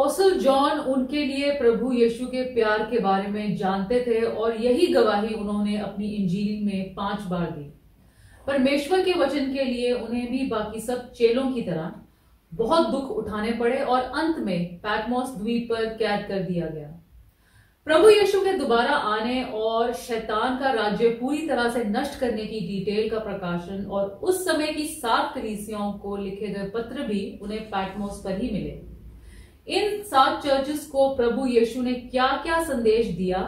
Apostle John उनके लिए प्रभु यीशु के प्यार के बारे में जानते थे और यही गवाही उन्होंने अपनी इंजील में 5 बार दी। परमेश्वर के वचन के लिए उन्हें भी बाकी सब चेलों की तरह बहुत दुख उठाने पड़े और अंत में पैटमोस द्वीप पर कैद कर दिया गया। प्रभु यीशु के दोबारा आने और शैतान का राज्य पूरी तरह से नष्ट करने की डिटेल का प्रकाशन और उस समय की 7 कलीसियाओं को लिखे गए पत्र भी उन्हें पैटमोस पर ही मिले। इन 7 चर्चेस को प्रभु यीशु ने क्या क्या संदेश दिया,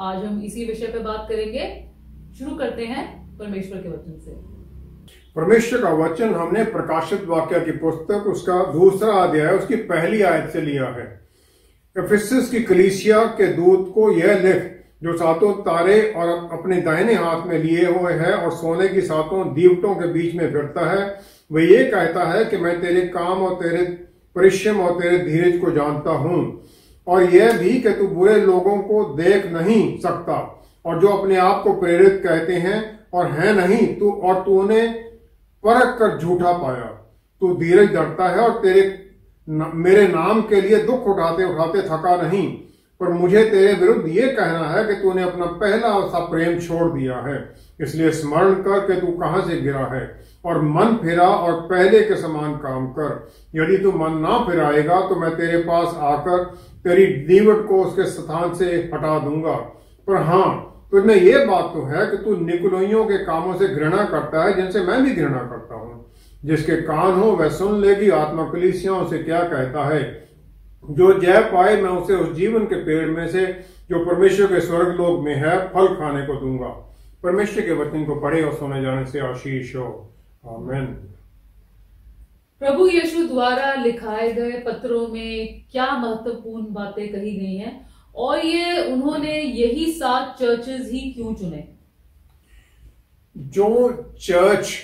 आज हम इसी विषय पे बात करेंगे। शुरू करते हैं परमेश्वर के वचन से। परमेश्वर का वचन हमने प्रकाशित वाक्य की पुस्तक उसका 2 अध्याय उसकी पहली आयत से लिया है। इफिसस की कलीसिया के दूत को यह लिख, जो 7 तारे और अपने दाहिने हाथ में लिए हुए है और सोने की 7 दीवटों के बीच में फिरता है, वह ये कहता है कि मैं तेरे काम और तेरे परिश्रम और तेरे धीरज को जानता हूं, और यह भी कि तू बुरे लोगों को देख नहीं सकता और जो अपने आप को प्रेरित कहते हैं और है नहीं, तूने परख कर झूठा पाया। तू धीरज धरता है और मेरे नाम के लिए दुख उठाते उठाते थका नहीं, पर मुझे तेरे विरुद्ध ये कहना है कि तूने अपना पहला सा प्रेम छोड़ दिया है। इसलिए स्मरण कर कि तू कहां से गिरा है और मन फिरा और पहले के समान काम कर। यदि तू मन ना फिराएगा तो मैं तेरे पास आकर तेरी दीवट को उसके स्थान से हटा दूंगा। पर हाँ, तुझमें यह बात तो है कि तू निकुलोइयों के कामों से घृणा करता है, जिनसे मैं भी घृणा करता हूं। जिसके कान हो वह सुन लेगी आत्मा कलीसियाओं से क्या कहता है। जो जय पाए मैं उसे उस जीवन के पेड़ में से जो परमेश्वर के स्वर्ग लोक में है फल खाने को दूंगा। परमेश्वर के वचन को पढ़े और सुने जाने से आशीष हो। आमीन। प्रभु यीशु द्वारा लिखाए गए पत्रों में क्या महत्वपूर्ण बातें कही गई हैं और ये उन्होंने यही 7 चर्चेस ही क्यों चुने? जो चर्च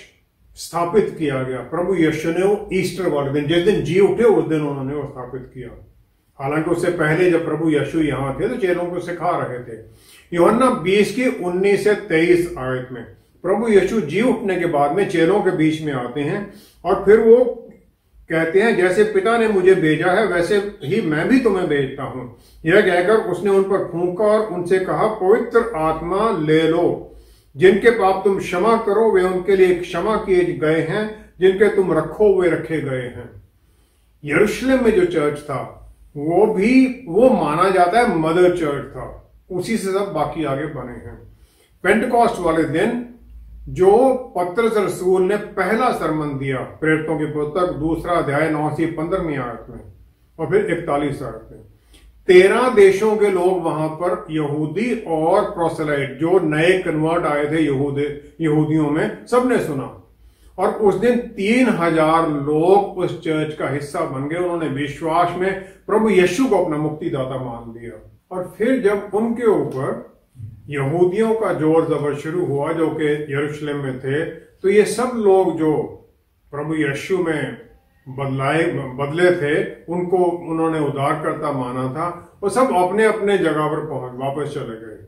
स्थापित किया गया प्रभु यीशु ने, वो ईस्टर वाले दिन, जिस दिन जी उठे उस दिन उन्होंने वो स्थापित किया। हालांकि उससे पहले जब प्रभु यीशु यहां थे तो चेलों को सिखा रहे थे। यूहन्ना 20 की 19 से 23 आयत में प्रभु यीशु जी उठने के बाद में चेलों के बीच में आते हैं और फिर वो कहते हैं, जैसे पिता ने मुझे भेजा है वैसे ही मैं भी तुम्हें भेजता हूं। यह कहकर उसने उन पर फूंका और उनसे कहा, पवित्र आत्मा ले लो। जिनके पाप तुम क्षमा करो वे उनके लिए क्षमा किए गए हैं, जिनके तुम रखो वे रखे गए हैं। यरूशलेम में जो चर्च था वो माना जाता है मदर चर्च था, उसी से सब बाकी आगे बने हैं। पेंटकॉस्ट वाले दिन जो पतरस रसूल ने पहला सरमन दिया, प्रेरितों की पुस्तक 2 अध्याय 9 से 15वीं आयत में और फिर 41 आयत में, 13 देशों के लोग वहां पर यहूदी और प्रोसेलाइट जो नए कन्वर्ट आए थे यहूदियों में, सबने सुना और उस दिन 3000 लोग उस चर्च का हिस्सा बन गए। उन्होंने विश्वास में प्रभु यीशु को अपना मुक्तिदाता मान लिया। और फिर जब उनके ऊपर यहूदियों का जोर जबर शुरू हुआ जो कि यरूशलेम में थे, तो ये सब लोग जो प्रभु यीशु में बदले थे, उनको उन्होंने उद्धारकर्ता माना था, वो सब अपने अपने जगह पर वापस चले गए।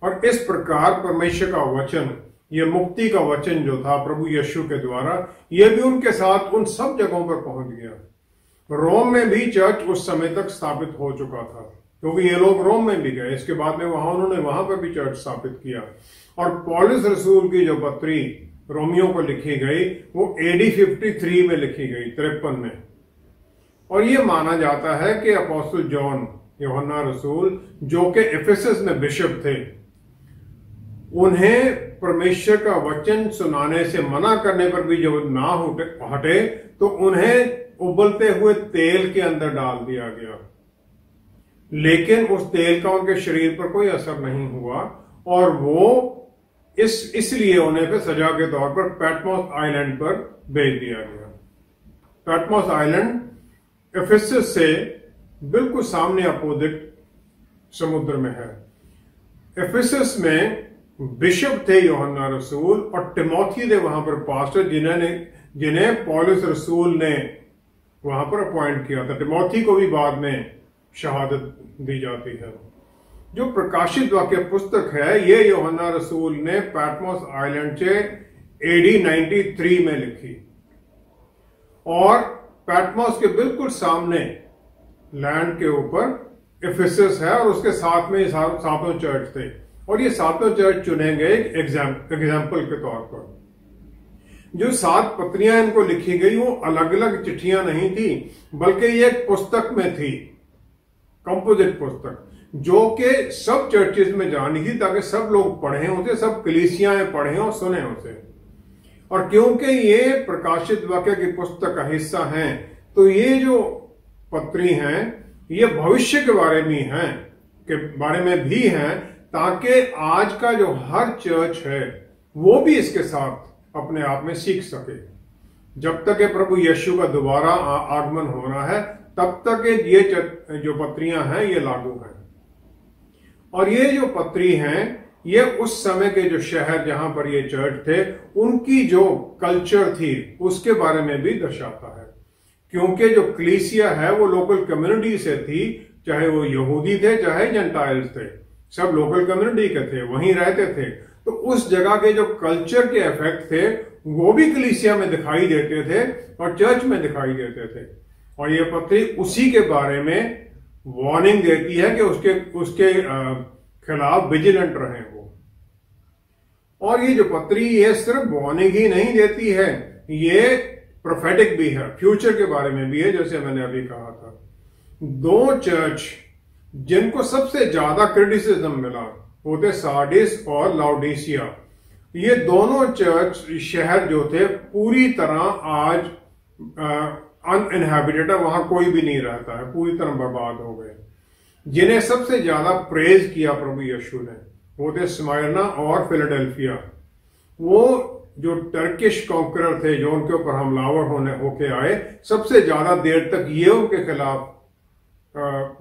और इस प्रकार परमेश्वर का वचन, ये मुक्ति का वचन जो था प्रभु यीशु के द्वारा, ये भी उनके साथ उन सब जगहों पर पहुंच गया। रोम में भी चर्च उस समय तक स्थापित हो चुका था, क्योंकि ये लोग रोम में भी गए। इसके बाद में उन्होंने वहां पर भी चर्च स्थापित किया। और पौलुस रसूल की जो पत्री रोमियों को लिखी गई वो AD 53 में लिखी गई, 53 में। और ये माना जाता है कि अपोस्टल जॉन यूहन्ना रसूल जो कि इफिसस में बिशप थे, उन्हें परमेश्वर का वचन सुनाने से मना करने पर भी जब ना हटे तो उन्हें उबलते हुए तेल के अंदर डाल दिया गया। लेकिन उस तेल का उनके शरीर पर कोई असर नहीं हुआ और वो इसलिए उन्हें फिर सजा के तौर पर पैटमोस आइलैंड पर भेज दिया गया। पैटमोस आइलैंड इफिसस से बिल्कुल सामने अपोजिट समुद्र में है। इफिसस में बिशप थे यूहन्ना रसूल और टिमोथी थे वहां पर पास्टर, जिन्हें पौलुस रसूल ने वहां पर अपॉइंट किया था। टिमोथी को भी बाद में शहादत दी जाती है। जो प्रकाशित वाक्य पुस्तक है ये यूहन्ना रसूल ने पैटमोस आइलैंड से AD 93 में लिखी और पैटमोस के बिल्कुल सामने लैंड के ऊपर इफिसस है और उसके साथ में सातों चर्च थे, और ये सातों चर्च चुने गए एक एग्जाम्पल के तौर पर। जो 7 पत्रियां इनको लिखी गई वो अलग अलग चिट्ठियां नहीं थी, बल्कि ये एक पुस्तक में थी, कंपोजिट पुस्तक, जो कि सब चर्चेज में जानी थी ताकि सब लोग पढ़ें उसे, सब कलीसियाएं पढ़ें और सुने उसे। और क्योंकि ये प्रकाशित वाक्य की पुस्तक का हिस्सा हैं, तो ये जो पत्री हैं ये भविष्य के बारे में भी हैं, ताकि आज का जो हर चर्च है वो भी इसके साथ अपने आप में सीख सके। जब तक ये प्रभु यीशु का दोबारा आगमन होना है तब तक ये जो पत्रियां हैं ये लागू हैं। और ये जो पत्री हैं ये उस समय के जो शहर जहां पर ये चर्च थे उनकी जो कल्चर थी उसके बारे में भी दर्शाता है, क्योंकि जो कलीसिया है वो लोकल कम्युनिटी से थी, चाहे वो यहूदी थे चाहे जेंटाइल्स थे, सब लोकल कम्युनिटी के थे, वहीं रहते थे। तो उस जगह के जो कल्चर के इफेक्ट थे वो भी कलीसिया में दिखाई देते थे और चर्च में दिखाई देते थे। और ये पत्री उसी के बारे में वार्निंग देती है कि उसके खिलाफ विजिलेंट रहें वो। और ये जो पत्री ये सिर्फ वार्निंग ही नहीं देती है, ये प्रोफेटिक भी है, फ्यूचर के बारे में भी है, जैसे मैंने अभी कहा था। 2 चर्च जिनको सबसे ज्यादा क्रिटिसिज्म मिला वो थे सार्डिस और लाउडीसिया। ये दोनों चर्च शहर जो थे पूरी तरह आज अनइनहैबिटेड है, वहां कोई भी नहीं रहता है, पूरी तरह बर्बाद हो गए। जिन्हें सबसे ज्यादा प्रेज किया प्रभु यीशु ने वो थे स्मायरना और फिलाडेल्फिया। वो जो टर्किश कॉन्करर थे जो उनके ऊपर हमलावर होके आए, सबसे ज्यादा देर तक ये उनके खिलाफ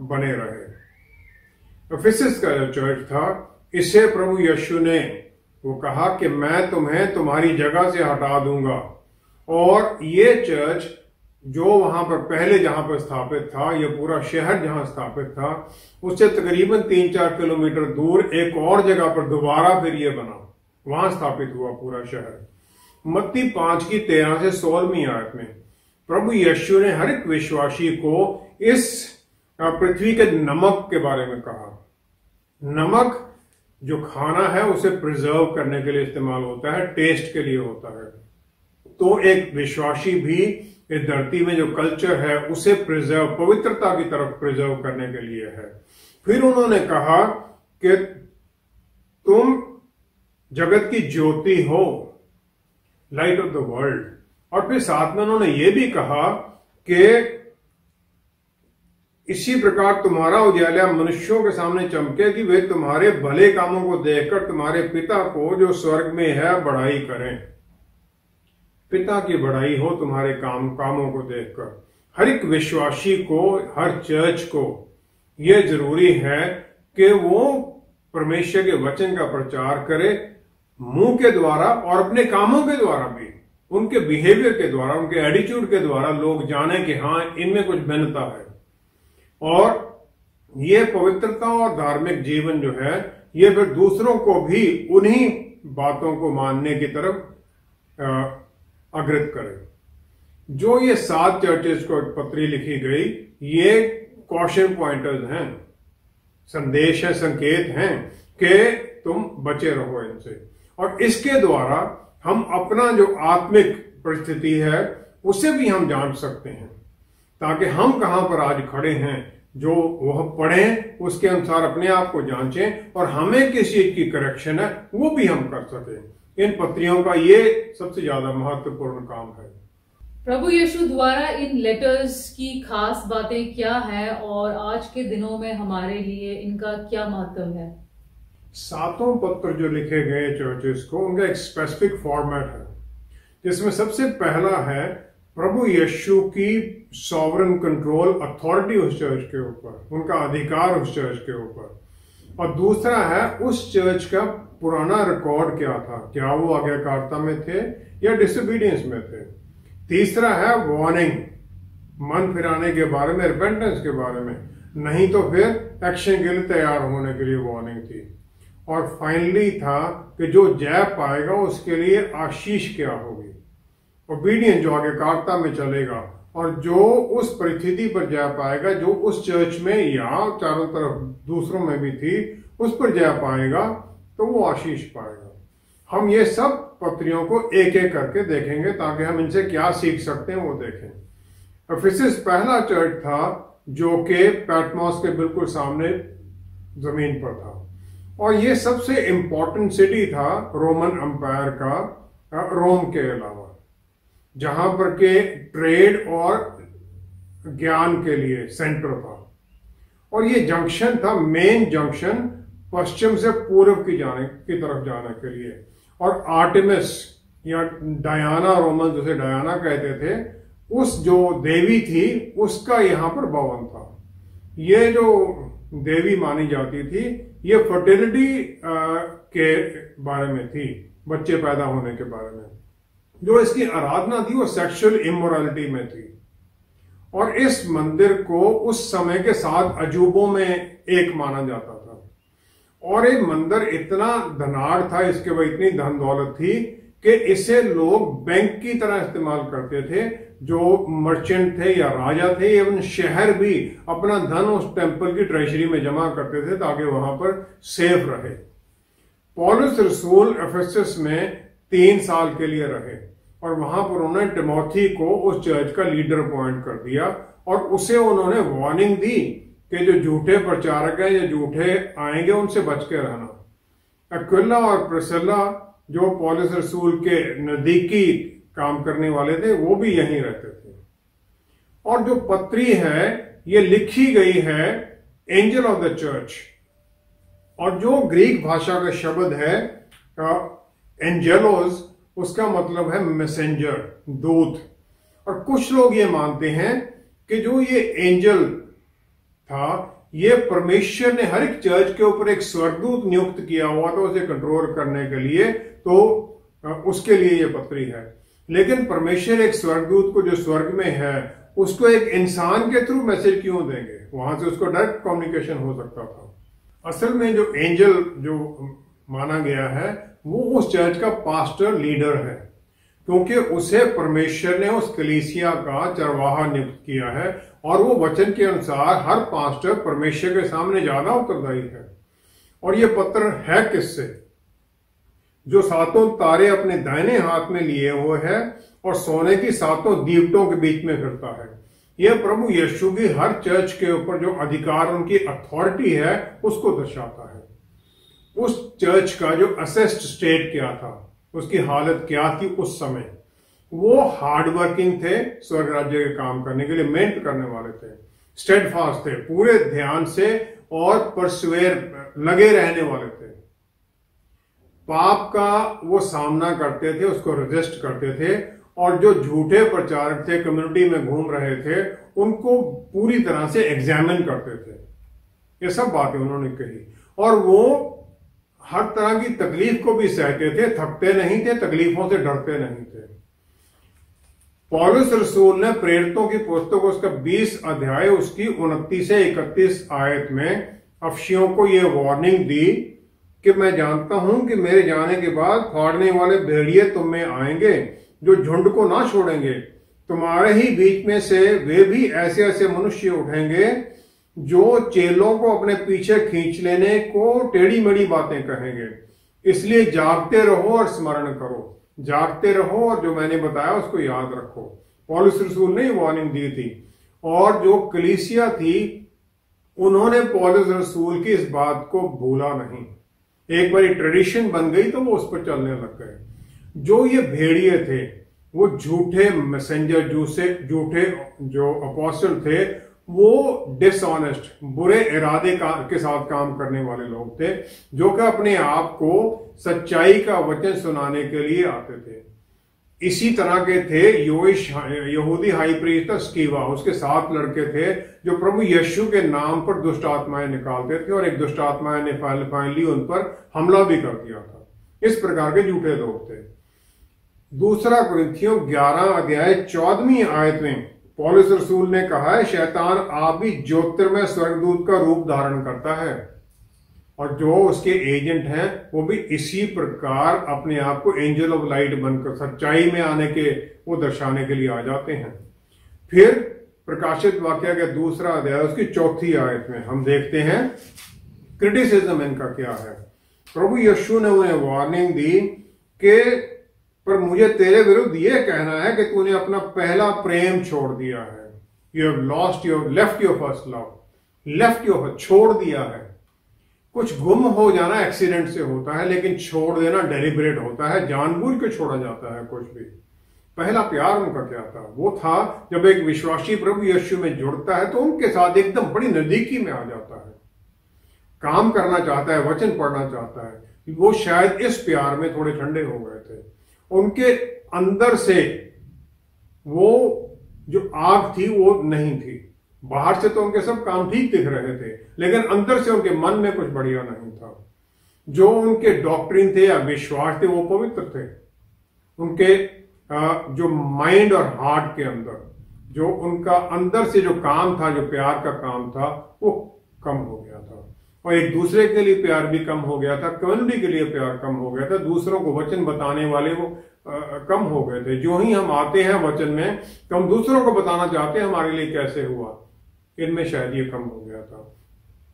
बने रहे। इफिसस का जो चर्च था इसे प्रभु यीशु ने वो कहा कि मैं तुम्हें तुम्हारी जगह से हटा दूंगा। और ये चर्च जो वहां पर पहले जहां पर स्थापित था, ये पूरा शहर जहां स्थापित था, उससे तकरीबन 3-4 किलोमीटर दूर एक और जगह पर दोबारा फिर ये बना, वहां स्थापित हुआ पूरा शहर। मत्ती 5 की 13 से 16वीं आयत में प्रभु यीशु ने हर एक विश्वासी को इस पृथ्वी के नमक के बारे में कहा। नमक जो खाना है उसे प्रिजर्व करने के लिए इस्तेमाल होता है, टेस्ट के लिए होता है। तो एक विश्वासी भी इस धरती में जो कल्चर है उसे प्रिजर्व, पवित्रता की तरफ प्रिजर्व करने के लिए है। फिर उन्होंने कहा कि तुम जगत की ज्योति हो, लाइट ऑफ द वर्ल्ड। और फिर साथ में उन्होंने ये भी कहा कि इसी प्रकार तुम्हारा उजाला मनुष्यों के सामने चमके कि वे तुम्हारे भले कामों को देखकर तुम्हारे पिता को जो स्वर्ग में है बड़ाई करें। पिता की बड़ाई हो तुम्हारे कामों को देखकर। हर एक विश्वासी को, हर चर्च को यह जरूरी है कि वो परमेश्वर के वचन का प्रचार करे, मुंह के द्वारा और अपने कामों के द्वारा भी, उनके बिहेवियर के द्वारा, उनके एटीट्यूड के द्वारा लोग जाने कि हाँ इनमें कुछ भिन्नता है। और ये पवित्रता और धार्मिक जीवन जो है ये फिर दूसरों को भी उन्हीं बातों को मानने की तरफ अग्रत करे। जो ये 7 चर्चेस को पत्री लिखी गई ये कॉशन पॉइंटर्स हैं, संदेश है, संकेत हैं कि तुम बचे रहो इनसे। और इसके द्वारा हम अपना जो आत्मिक परिस्थिति है उसे भी हम जान सकते हैं, ताकि हम कहां पर आज खड़े हैं, जो वह पढ़ें उसके अनुसार अपने आप को जांचें और हमें किस चीज की करेक्शन है वो भी हम कर सकें। इन पत्रियों का ये सबसे ज्यादा महत्वपूर्ण काम है। प्रभु यीशु द्वारा इन लेटर्स की खास बातें क्या है और आज के दिनों में हमारे लिए इनका क्या महत्व है? 7 पत्र जो लिखे गए चर्चेस को, उनका एक स्पेसिफिक फॉर्मेट है, जिसमें सबसे पहला है प्रभु यीशु की सॉवरन कंट्रोल अथॉरिटी उस चर्च के ऊपर, उनका अधिकार उस चर्च के ऊपर। और दूसरा है उस चर्च का पुराना रिकॉर्ड क्या था, क्या वो आज्ञाकारिता में थे या डिसोबीडियंस में थे। तीसरा है वार्निंग, मन फिराने के बारे में, रिपेंटेंस के बारे में, नहीं तो फिर एक्शन के लिए तैयार होने के लिए वार्निंग थी। और फाइनली था कि जो जय पाएगा उसके लिए आशीष क्या होगी, ओबीडियंस जो आज्ञाकारिता में चलेगा और जो उस परिस्थिति पर जा पाएगा, जो उस चर्च में या चारों तरफ दूसरों में भी थी, उस पर जा पाएगा तो वो आशीष पाएगा। हम ये सब पत्रियों को एक एक करके देखेंगे ताकि हम इनसे क्या सीख सकते हैं वो देखें। एफिसस पहला चर्च था जो कि पैटमॉस के बिल्कुल सामने जमीन पर था, और ये सबसे इंपॉर्टेंट सिटी था रोमन एम्पायर का, रोम के अलावा, जहां पर के ट्रेड और ज्ञान के लिए सेंटर था। और ये जंक्शन था, मेन जंक्शन पश्चिम से पूर्व की तरफ जाने के लिए। और आर्टेमिस या डायना, रोमन जिसे डायना कहते थे, उस जो देवी थी उसका यहां पर भवन था। ये जो देवी मानी जाती थी ये फर्टिलिटी के बारे में थी, बच्चे पैदा होने के बारे में। जो इसकी आराधना थी वो सेक्सुअल इमोरलिटी में थी। और इस मंदिर को उस समय के 7 अजूबों में एक माना जाता था। और ये मंदिर इतना धनाढ़ था, इसके बाद इतनी धन दौलत थी कि इसे लोग बैंक की तरह इस्तेमाल करते थे। जो मर्चेंट थे या राजा थे, एवं शहर भी अपना धन उस टेम्पल की ट्रेजरी में जमा करते थे ताकि वहां पर सेफ रहे। पौलुस रसूल एफेसस में 3 साल के लिए रहे और वहां पर उन्होंने टिमोथी को उस चर्च का लीडर अपॉइंट कर दिया और उसे उन्होंने वार्निंग दी कि जो झूठे प्रचारक हैं या झूठे आएंगे उनसे बच के रहना। अक्विला और प्रिस्किल्ला जो पौलुस रसूल के नजदीकी काम करने वाले थे वो भी यहीं रहते थे। और जो पत्री है ये लिखी गई है एंजल ऑफ द चर्च, और जो ग्रीक भाषा का शब्द है एंजेलोस, उसका मतलब है मैसेंजर, दूत। और कुछ लोग ये मानते हैं कि जो ये एंजल था ये परमेश्वर ने हर एक चर्च के ऊपर एक स्वर्गदूत नियुक्त किया हुआ था उसे कंट्रोल करने के लिए, तो उसके लिए ये पत्री है। लेकिन परमेश्वर एक स्वर्गदूत को जो स्वर्ग में है उसको एक इंसान के थ्रू मैसेज क्यों देंगे? वहां से उसको डायरेक्ट कम्युनिकेशन हो सकता था। असल में जो एंजल जो माना गया है वो उस चर्च का पास्टर लीडर है, क्योंकि उसे परमेश्वर ने उस कलीसिया का चरवाहा नियुक्त किया है और वो वचन के अनुसार हर पास्टर परमेश्वर के सामने ज्यादा उत्तरदायी है। और ये पत्र है किससे? जो 7 तारे अपने दाहिने हाथ में लिए हुए है और सोने की 7 दीवटों के बीच में फिरता है। यह प्रभु यीशु की हर चर्च के ऊपर जो अधिकार, उनकी अथॉरिटी है उसको दर्शाता है। उस चर्च का जो असेस्ट स्टेट क्या था, उसकी हालत क्या थी उस समय, वो हार्ड वर्किंग थे, स्वर्ग राज्य के काम करने के लिए मेहनत करने वाले थे, स्टेडफास्ट थे, पूरे ध्यान से और परसुएर लगे रहने वाले थे। पाप का वो सामना करते थे, उसको रेजिस्ट करते थे, और जो झूठे प्रचारक थे कम्युनिटी में घूम रहे थे उनको पूरी तरह से एग्जामिन करते थे। ये सब बातें उन्होंने कही और वो हर तरह की तकलीफ को भी सहते थे, थकते नहीं थे, तकलीफों से डरते नहीं थे। पौलुस रसूल ने प्रेरितों की पुस्तक उसका 20 अध्याय उसकी 29 से 31 आयत में अफसियों को यह वार्निंग दी कि मैं जानता हूं कि मेरे जाने के बाद फाड़ने वाले भेड़िए तुम में आएंगे जो झुंड को ना छोड़ेंगे। तुम्हारे ही बीच में से वे भी ऐसे ऐसे मनुष्य उठेंगे जो चेलों को अपने पीछे खींच लेने को टेढ़ी मेढ़ी बातें कहेंगे। इसलिए जागते रहो और स्मरण करो, जागते रहो और जो मैंने बताया उसको याद रखो। पौलुस रसूल ने वार्निंग दी थी और जो कलीसिया थी उन्होंने पौलुस रसूल की इस बात को भूला नहीं। एक बार ट्रेडिशन बन गई तो वो उस पर चलने लग गए। जो ये भेड़िए थे वो झूठे मैसेंजर, झूठे जो अपोस्टल थे, वो डिसऑनेस्ट, बुरे इरादे के साथ काम करने वाले लोग थे जो कि अपने आप को सच्चाई का वचन सुनाने के लिए आते थे। इसी तरह के थे यहूदी हाई प्रीस्ट स्कीवा, उसके 7 लड़के थे जो प्रभु यीशु के नाम पर दुष्ट आत्माएं निकालते थे और एक दुष्ट आत्माएं ने फाइनली उन पर हमला भी कर दिया था। इस प्रकार के झूठे लोग थे। दूसरा कुरिन्थियों 11 अध्याय 14वीं आयत में पौलुस रसूल ने कहा है, शैतान आप भी ज्योतिर्मय स्वर्गदूत का रूप धारण करता है और जो उसके एजेंट हैं वो भी इसी प्रकार अपने आप को एंजल ऑफ लाइट बनकर सच्चाई में आने के वो दर्शाने के लिए आ जाते हैं। फिर प्रकाशित वाक्य के दूसरा अध्याय उसकी चौथी आयत में हम देखते हैं क्रिटिसिज्म इनका क्या है। प्रभु यीशु ने उन्हें वार्निंग दी कि पर मुझे तेरे विरुद्ध यह कहना है कि तूने अपना पहला प्रेम छोड़ दिया है। You have left your first love, छोड़ दिया है। कुछ गुम हो जाना एक्सीडेंट से होता है, लेकिन छोड़ देना डेलिबरेट होता है, जानबूझ के छोड़ा जाता है कुछ भी। पहला प्यार उनका क्या था? वो था जब एक विश्वासी प्रभु यीशु में जुड़ता है तो उनके साथ एकदम बड़ी नजदीकी में आ जाता है, काम करना चाहता है, वचन पढ़ना चाहता है। वो शायद इस प्यार में थोड़े ठंडे हो गए थे। उनके अंदर से वो जो आग थी वो नहीं थी। बाहर से तो उनके सब काम ठीक दिख रहे थे, लेकिन अंदर से उनके मन में कुछ बढ़िया नहीं था। जो उनके डॉक्ट्रिन थे या विश्वास थे वो पवित्र थे। उनके जो माइंड और हार्ट के अंदर जो उनका अंदर से जो काम था, जो प्यार का काम था, वो कम हो गया था। और एक दूसरे के लिए प्यार भी कम हो गया था, कम्युनिटी के लिए प्यार कम हो गया था, दूसरों को वचन बताने वाले वो कम हो गए थे। जो ही हम आते हैं वचन में तो हम दूसरों को बताना चाहते हैं हमारे लिए कैसे हुआ, इनमें शायद ये कम हो गया था।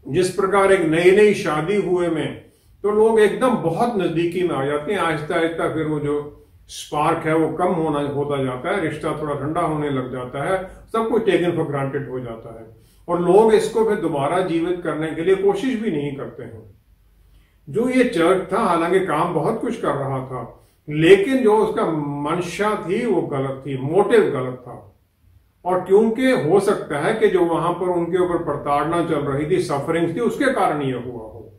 जिस प्रकार एक नई नई शादी हुए में तो लोग एकदम बहुत नजदीकी में आ जाते हैं, आहिस्ता आहिस्ता फिर वो जो स्पार्क है वो कम होता जाता है, रिश्ता थोड़ा ठंडा होने लग जाता है, सब कुछ टेकन फॉर ग्रांटेड हो जाता है और लोग इसको फिर दोबारा जीवित करने के लिए कोशिश भी नहीं करते हैं। जो ये चर्च था, हालांकि काम बहुत कुछ कर रहा था, लेकिन जो उसका मंशा थी वो गलत थी, मोटिव गलत था। और क्योंकि हो सकता है कि जो वहां पर उनके ऊपर प्रताड़ना चल रही थी, सफरिंग थी, उसके कारण ये हुआ हो।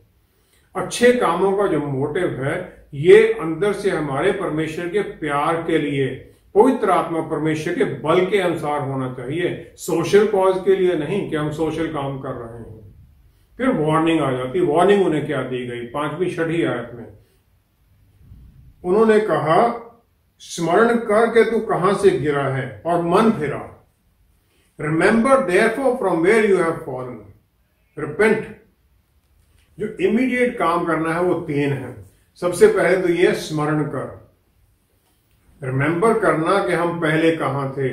अच्छे कामों का जो मोटिव है ये अंदर से हमारे परमेश्वर के प्यार के लिए, पवित्र आत्मा परमेश्वर के बल के अनुसार होना चाहिए, सोशल कॉज के लिए नहीं कि हम सोशल काम कर रहे हैं। फिर वार्निंग आ जाती। वार्निंग उन्हें क्या दी गई? 5वीं 6वीं आयत में उन्होंने कहा, स्मरण कर के तू कहां से गिरा है और मन फिरा। Remember therefore from where you have fallen, repent. जो इमीडिएट काम करना है वो 3 है। सबसे पहले तो ये स्मरण कर, रिमेंबर करना कि हम पहले कहां थे,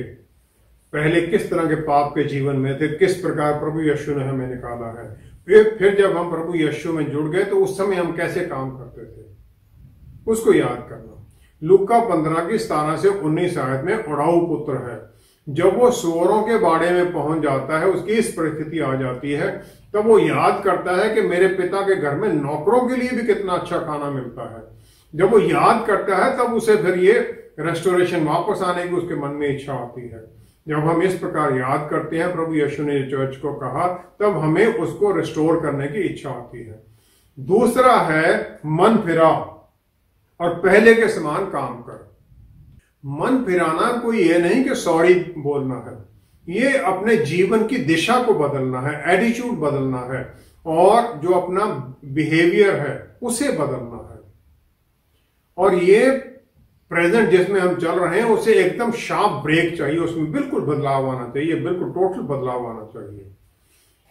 पहले किस तरह के पाप के जीवन में थे, किस प्रकार प्रभु यीशु ने हमें निकाला है। फिर जब हम प्रभु यीशु में जुड़ गए तो उस समय हम कैसे काम करते थे, उसको याद करना। लूका 15 की 17 से 19 आयत में उड़ाऊ पुत्र है। जब वो सूअरों के बाड़े में पहुंच जाता है, उसकी इस परिस्थिति आ जाती है, तब वो याद करता है कि मेरे पिता के घर में नौकरों के लिए भी कितना अच्छा खाना मिलता है। जब वो याद करता है तब उसे फिर ये रेस्टोरेशन वापस आने की उसके मन में इच्छा आती है। जब हम इस प्रकार याद करते हैं प्रभु यीशु ने चर्च को कहा, तब हमें उसको रिस्टोर करने की इच्छा आती है। दूसरा है मन फिरा और पहले के समान काम कर। मन फिराना कोई ये नहीं कि सॉरी बोलना है, ये अपने जीवन की दिशा को बदलना है, एटीट्यूड बदलना है और जो अपना बिहेवियर है उसे बदलना है। और ये प्रेजेंट जिसमें हम चल रहे हैं उसे एकदम शार्प ब्रेक चाहिए, उसमें बिल्कुल बदलाव आना चाहिए, बिल्कुल टोटल बदलाव आना चाहिए।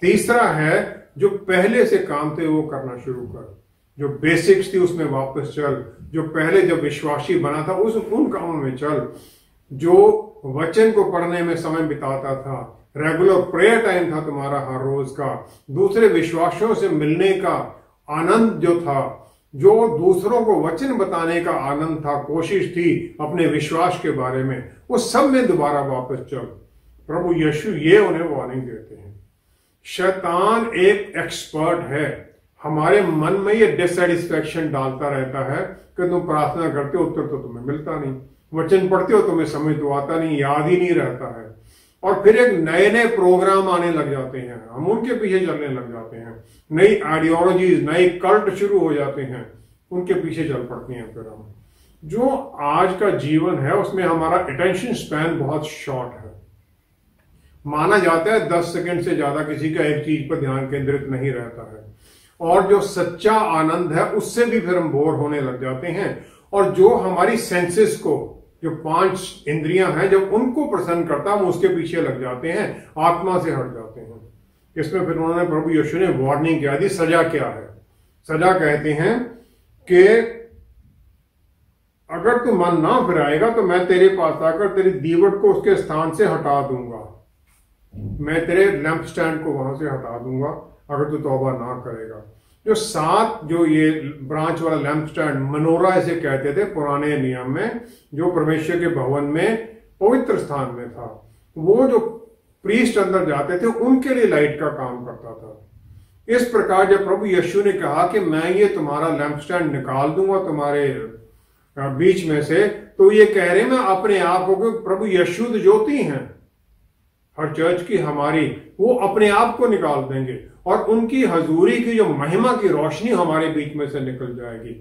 तीसरा है जो पहले से काम थे वो करना शुरू कर, जो बेसिक्स थी उसमें वापस चल, जो पहले जब विश्वासी बना था उन कामों में चल, जो वचन को पढ़ने में समय बिताता था, रेगुलर प्रेयर टाइम था तुम्हारा हर रोज का, दूसरे विश्वासियों से मिलने का आनंद जो था, जो दूसरों को वचन बताने का आनंद था, कोशिश थी अपने विश्वास के बारे में, वो सब में दोबारा वापस चल। प्रभु यीशु ये उन्हें वार्निंग देते हैं। शैतान एक एक्सपर्ट है, हमारे मन में ये डिससेटिस्फैक्शन डालता रहता है कि तुम प्रार्थना करते हो उत्तर तो तुम्हें मिलता नहीं, वचन पढ़ते हो तुम्हें समझ तो आता नहीं, याद ही नहीं रहता है। और फिर एक नए नए प्रोग्राम आने लग जाते हैं, हम उनके पीछे चलने लग जाते हैं, नई आइडियोलॉजीज, नए कल्ट शुरू हो जाते हैं, उनके पीछे चल पड़ते हैं। फिर हम जो आज का जीवन है उसमें हमारा अटेंशन स्पैन बहुत शॉर्ट है। माना जाता है 10 सेकंड से ज्यादा किसी का एक चीज पर ध्यान केंद्रित नहीं रहता है, और जो सच्चा आनंद है उससे भी फिर हम बोर होने लग जाते हैं। और जो हमारी सेंसेस को, जो 5 इंद्रियां हैं, जब उनको प्रसन्न करता हम उसके पीछे लग जाते हैं, आत्मा से हट जाते हैं। इसमें फिर उन्होंने प्रभु यीशु ने वार्निंग किया दी। सजा क्या है? सजा कहते हैं कि अगर तू मन ना फिराएगा तो मैं तेरे पास आकर तेरी दीवट को उसके स्थान से हटा दूंगा, मैं तेरे लैंप स्टैंड को वहां से हटा दूंगा अगर तू तौबा ना करेगा। जो 7 जो ये ब्रांच वाला लैंप स्टैंड मनोरा इसे कहते थे पुराने नियम में, जो परमेश्वर के भवन में पवित्र स्थान में था, वो जो प्रीस्ट अंदर जाते थे उनके लिए लाइट का काम करता था। इस प्रकार जब प्रभु यीशु ने कहा कि मैं ये तुम्हारा लैंप स्टैंड निकाल दूंगा तुम्हारे बीच में से, तो ये कह रहे मैं अपने आप को, प्रभु यीशु तो ज्योति हैं हर चर्च की हमारी, वो अपने आप को निकाल देंगे और उनकी हजूरी की जो महिमा की रोशनी हमारे बीच में से निकल जाएगी।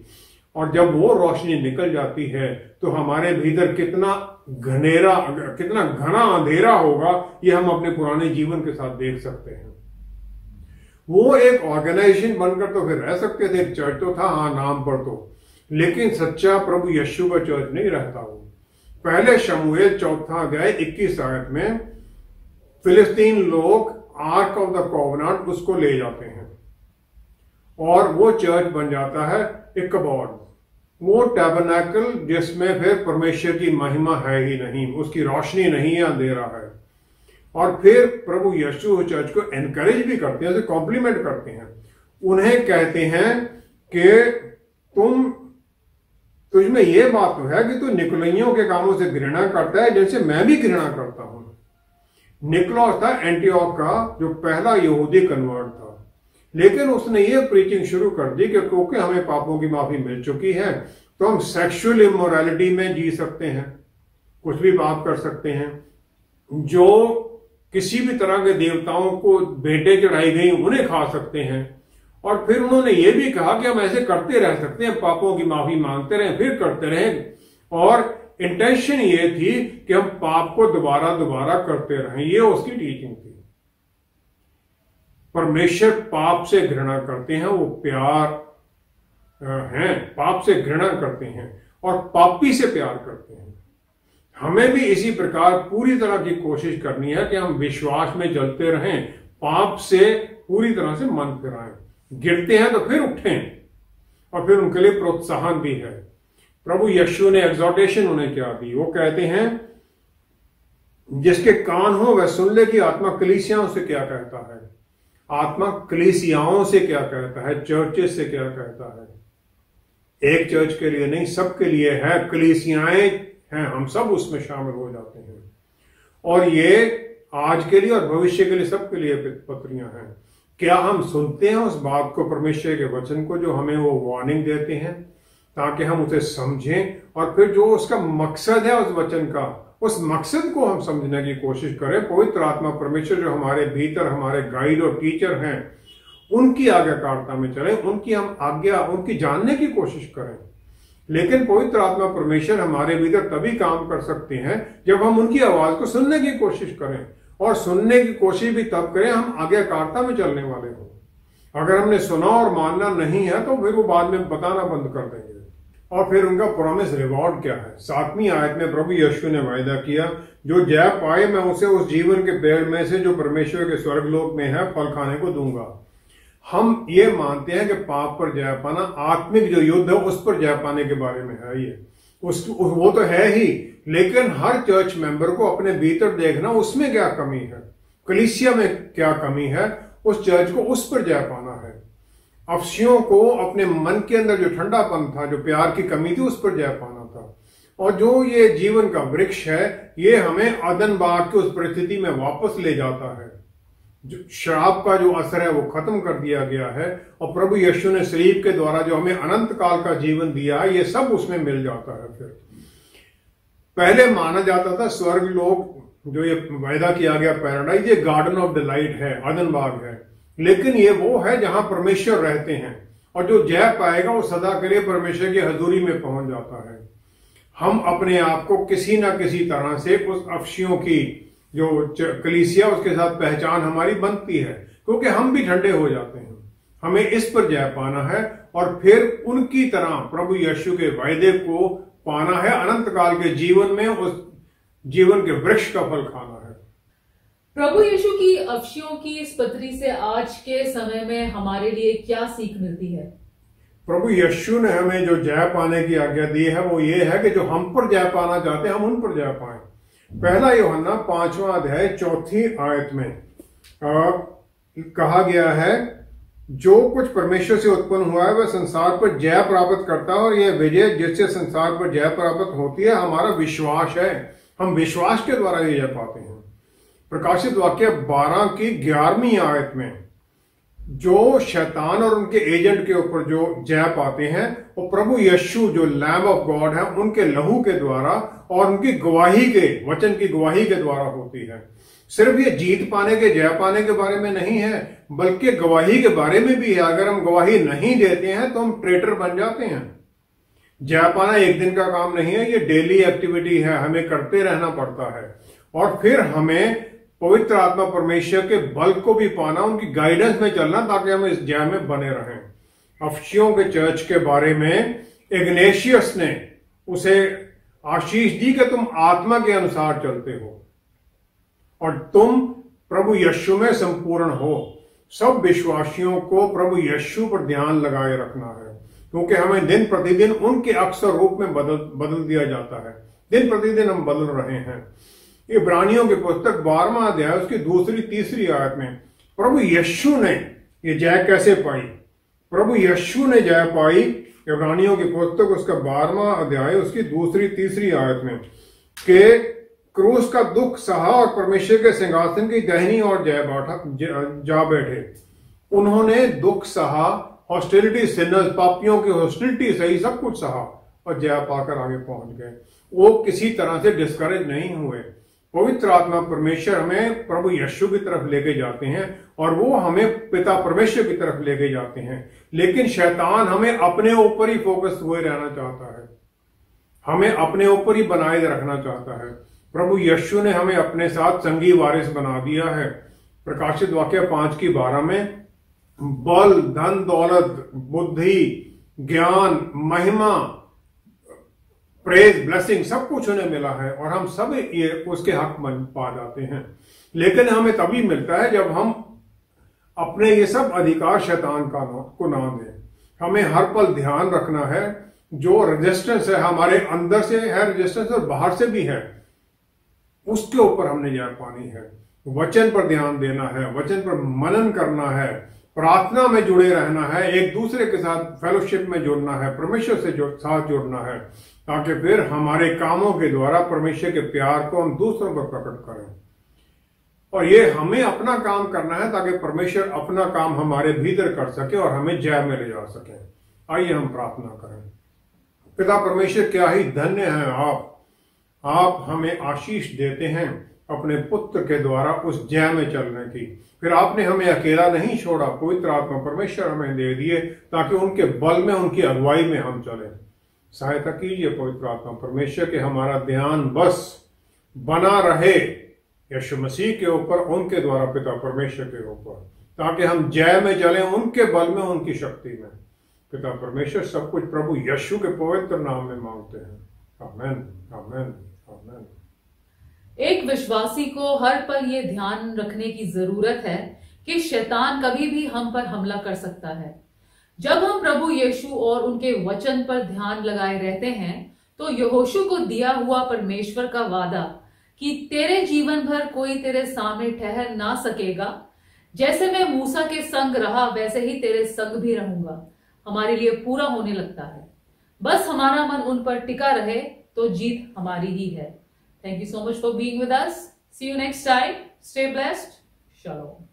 और जब वो रोशनी निकल जाती है तो हमारे भीतर कितना घना अंधेरा होगा ये हम अपने पुराने जीवन के साथ देख सकते हैं। वो एक ऑर्गेनाइजेशन बनकर तो फिर रह सकते थे, एक चर्च तो था हाँ नाम पर तो, लेकिन सच्चा प्रभु यीशु का चर्च नहीं रहता। वो पहले शमूएल 4 अध्याय 21 आयत में फिलिस्तीन लोग आर्क ऑफ द कोवेनेंट उसको ले जाते हैं और वो चर्च बन जाता है इकबोड, वो टैबरनेकल जिसमें फिर परमेश्वर की महिमा है ही नहीं, उसकी रोशनी नहीं है, अंधेरा है। और फिर प्रभु यीशु चर्च को एनकरेज भी करते हैं, कॉम्प्लीमेंट करते हैं, उन्हें कहते हैं कि तुझमें यह बात तो है कि तू निकुलइयों के कामों से घृणा करता है जैसे मैं भी घृणा करता हूं। निकलौस था एंटियोक का जो पहला यहूदी कन्वर्ट था, लेकिन उसने ये प्रीचिंग शुरू कर दी कि क्योंकि हमें पापों की माफी मिल चुकी है तो हम सेक्सुअल इमोरलिटी में जी सकते हैं, कुछ भी पाप कर सकते हैं, जो किसी भी तरह के देवताओं को भेंटें चढ़ाई गई उन्हें खा सकते हैं। और फिर उन्होंने ये भी कहा कि हम ऐसे करते रह सकते हैं, पापों की माफी मांगते रहें फिर करते रहें, और इंटेंशन ये थी कि हम पाप को दोबारा दोबारा करते रहें। ये उसकी टीचिंग थी। परमेश्वर पाप से घृणा करते हैं, वो प्यार हैं, पाप से घृणा करते हैं और पापी से प्यार करते हैं। हमें भी इसी प्रकार पूरी तरह की कोशिश करनी है कि हम विश्वास में चलते रहें, पाप से पूरी तरह से मन फिराएं, गिरते हैं तो फिर उठें, और फिर उनके लिए प्रोत्साहन भी है। प्रभु यीशु ने एग्जॉर्टेशन उन्हें क्या दी, वो कहते हैं जिसके कान हो वह सुन ले कि आत्मा कलीसियाओं से क्या कहता है। आत्मा कलीसियाओं से क्या कहता है, चर्चेस से क्या कहता है। एक चर्च के लिए नहीं, सबके लिए है, कलीसियाएं हैं, हम सब उसमें शामिल हो जाते हैं। और ये आज के लिए और भविष्य के लिए सबके लिए पत्रियां हैं। क्या हम सुनते हैं उस बात को, परमेश्वर के वचन को, जो हमें वो वार्निंग देते हैं, ताकि हम उसे समझें और फिर जो उसका मकसद है उस वचन का, उस मकसद को हम समझने की कोशिश करें। पवित्र आत्मा परमेश्वर जो हमारे भीतर हमारे गाइड और टीचर हैं, उनकी आज्ञाकारिता में चलें, उनकी हम आज्ञा उनकी जानने की कोशिश करें। लेकिन पवित्र आत्मा परमेश्वर हमारे भीतर तभी काम कर सकते हैं जब हम उनकी आवाज को सुनने की कोशिश करें, और सुनने की कोशिश भी तब करें हम आज्ञाकारिता में चलने वाले हों। अगर हमने सुना और मानना नहीं है तो फिर वो बाद में बताना बंद कर देंगे। और फिर उनका प्रॉमिस रिवॉर्ड क्या है। 7वीं आयत में प्रभु यीशु ने वायदा किया, जो जय पाए मैं उसे उस जीवन के पेड़ में से जो परमेश्वर के स्वर्गलोक में है फल खाने को दूंगा। हम ये मानते हैं कि पाप पर जय पाना, आत्मिक जो युद्ध है उस पर जय पाने के बारे में है। ये वो तो है ही, लेकिन हर चर्च मेंबर को अपने भीतर देखना उसमें क्या कमी है, कलीसिया में क्या कमी है, उस चर्च को उस पर जय पाना है। अफसियों को अपने मन के अंदर जो ठंडापन था, जो प्यार की कमी थी, उस पर जय पाना था। और जो ये जीवन का वृक्ष है, ये हमें अदन बाग की उस परिस्थिति में वापस ले जाता है। जो शराब का जो असर है वो खत्म कर दिया गया है, और प्रभु यीशु ने सलीब के द्वारा जो हमें अनंत काल का जीवन दिया है, ये सब उसमें मिल जाता है। फिर पहले माना जाता था स्वर्ग लोक, जो ये वायदा किया गया पैराडाइज, ये गार्डन ऑफ डिलाइट है, अदन बाग है, लेकिन ये वो है जहां परमेश्वर रहते हैं, और जो जय पाएगा वो सदा के लिए परमेश्वर की हजूरी में पहुंच जाता है। हम अपने आप को किसी ना किसी तरह से उस अफसियों की जो कलीसिया उसके साथ पहचान हमारी बनती है, क्योंकि हम भी ठंडे हो जाते हैं। हमें इस पर जय पाना है और फिर उनकी तरह प्रभु यीशु के वायदे को पाना है, अनंत काल के जीवन में उस जीवन के वृक्ष का फल खाना है। प्रभु यीशु की अफसियों की इस पत्री से आज के समय में हमारे लिए क्या सीख मिलती है? प्रभु यीशु ने हमें जो जय पाने की आज्ञा दी है वो ये है कि जो हम पर जय पाना चाहते हैं हम उन पर जय पाएं। पहला यूहन्ना 5वां अध्याय 4थी आयत में कहा गया है, जो कुछ परमेश्वर से उत्पन्न हुआ है वह संसार पर जय प्राप्त करता है और यह विजय जिससे संसार पर जय प्राप्त होती है हमारा विश्वास है। हम विश्वास के द्वारा ये जय पाते हैं। प्रकाशित वाक्य 12 की 11वीं आयत में जो शैतान और उनके एजेंट के ऊपर जो जय पाते हैं वो प्रभु यीशु जो लैम्ब ऑफ गॉड है उनके लहू के द्वारा और उनकी गवाही के वचन की गवाही के द्वारा होती है। सिर्फ ये जीत पाने के जय पाने के बारे में नहीं है बल्कि गवाही के बारे में भी है। अगर हम गवाही नहीं देते हैं तो हम ट्रेटर बन जाते हैं। जय पाना एक दिन का काम नहीं है, ये डेली एक्टिविटी है, हमें करते रहना पड़ता है। और फिर हमें पवित्र आत्मा परमेश्वर के बल को भी पाना, उनकी गाइडेंस में चलना ताकि हम इस जय में बने रहें। अफसियों के चर्च के बारे में इग्नेशियस ने उसे आशीष दी कि तुम आत्मा के अनुसार चलते हो और तुम प्रभु यीशु में संपूर्ण हो। सब विश्वासियों को प्रभु यीशु पर ध्यान लगाए रखना है क्योंकि हमें दिन प्रतिदिन उनके अक्सर रूप में बदल दिया जाता है। दिन प्रतिदिन हम बदल रहे हैं। इब्रानियों की पुस्तक 12वां अध्याय उसकी 2-3 आयत में प्रभु यीशु ने ये जय कैसे पाई। प्रभु यीशु ने जय पाई इब्रानियों की पुस्तक उसका 12वां अध्याय उसकी 2-3 आयत में के क्रूस का दुख सहा और परमेश्वर के सिंहासन की दाहिनी ओर जा बैठे। उन्होंने दुख सहा, हॉस्टिलिटी सिनर्स पापियों की हॉस्टिलिटी सही, सब कुछ सहा और जय पाकर आगे पहुंच गए। वो किसी तरह से डिस्करेज नहीं हुए। पवित्र आत्मा परमेश्वर हमें प्रभु यीशु की तरफ लेके जाते हैं और वो हमें पिता परमेश्वर की तरफ लेके जाते हैं। लेकिन शैतान हमें अपने ऊपर ही फोकस हुए रहना चाहता है, हमें अपने ऊपर ही बनाए रखना चाहता है। प्रभु यीशु ने हमें अपने साथ संगी वारिस बना दिया है। प्रकाशित वाक्य 5 की 12 में बल, धन, दौलत, बुद्धि, ज्ञान, महिमा, प्रेज, ब्लेसिंग सब कुछ उन्हें मिला है और हम सब ये उसके हक में पा जाते हैं। लेकिन हमें तभी मिलता है जब हम अपने ये सब अधिकार शैतान को ना दें। हमें हर पल ध्यान रखना है जो रेजिस्टेंस है हमारे अंदर से है, रेजिस्टेंस और बाहर से भी है, उसके ऊपर हमने जय पानी है। वचन पर ध्यान देना है, वचन पर मनन करना है, प्रार्थना में जुड़े रहना है, एक दूसरे के साथ फेलोशिप में जुड़ना है, परमेश्वर से साथ जुड़ना है ताकि फिर हमारे कामों के द्वारा परमेश्वर के प्यार को हम दूसरों पर प्रकट करें। और ये हमें अपना काम करना है ताकि परमेश्वर अपना काम हमारे भीतर कर सके और हमें जय में ले जा सके। आइए हम प्रार्थना करें। पिता परमेश्वर, क्या ही धन्य है आप हमें आशीष देते हैं अपने पुत्र के द्वारा उस जय में चलने की। फिर आपने हमें अकेला नहीं छोड़ा, पवित्र आत्मा परमेश्वर हमें दे दिए ताकि उनके बल में, उनकी अगुवाई में हम चलें। सहायता कीजिए पवित्र आत्मा परमेश्वर के हमारा ध्यान बस बना रहे यीशु मसीह के ऊपर, उनके द्वारा पिता परमेश्वर के ऊपर, ताकि हम जय में चलें उनके बल में, उनकी शक्ति में। पिता परमेश्वर सब कुछ प्रभु यीशु के पवित्र नाम में मांगते हैं। आमेन, आमेन, आमेन। एक विश्वासी को हर पल ये ध्यान रखने की जरूरत है कि शैतान कभी भी हम पर हमला कर सकता है। जब हम प्रभु यीशु और उनके वचन पर ध्यान लगाए रहते हैं तो यहोशू को दिया हुआ परमेश्वर का वादा कि तेरे जीवन भर कोई तेरे सामने ठहर ना सकेगा, जैसे मैं मूसा के संग रहा वैसे ही तेरे संग भी रहूंगा, हमारे लिए पूरा होने लगता है। बस हमारा मन उन पर टिका रहे तो जीत हमारी ही है। Thank you so much for being with us. See you next time. Stay blessed. Shalom.